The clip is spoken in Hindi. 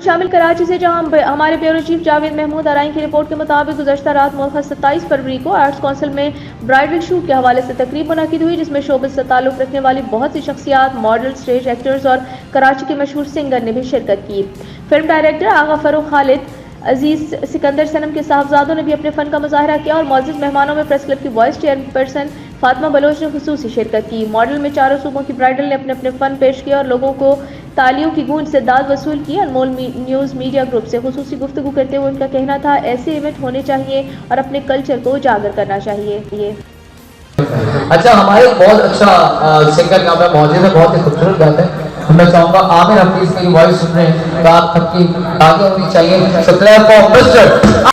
शामिल कराची से, जहां हमारे ब्यूरो चीफ जावेद महमूद आराइन की रिपोर्ट के मुताबिक गुज़श्ता रात मुल्खस 27 फरवरी को आर्ट्स काउंसिल में ब्राइडल शूट के हवाले से तकरीब मुनक़िद हुई, जिसमें शोबे से ताल्लुक़ रखने वाली बहुत सी शख्सियात, मॉडल, स्टेज एक्टर्स और कराची के मशहूर सिंगर ने भी शिरकत की। फिल्म डायरेक्टर आगा फरूख खालिद, अजीज सिकंदर सनम के साहबजादों ने भी अपने फ़न का मुजाहरा किया और मौजूद मेहमानों में प्रेस क्लब की वाइस चेयरपर्सन फातिमा बलोच ने खुसूसी शिरकत की। मॉडल में चारों सूबों की ब्राइडल ने अपने अपने फ़न पेश किया और लोगों को तालियों की गूंज से दाद वसूल की। अनमोल न्यूज़ मीडिया ग्रुप से खुसूसी गुफ्तगू करते हुए उनका कहना था, ऐसे इवेंट होने चाहिए और अपने कल्चर को उजागर करना चाहिए। अच्छा, हमारे बहुत अच्छा सिंगर यहाँ पे मौजूद है, बहुत ही खूबसूरत गाते हैं। मैं चाहूंगा आमिर हफीज की वॉइस सुन रहे हैं तो आप सबकी आगे होनी चाहिए।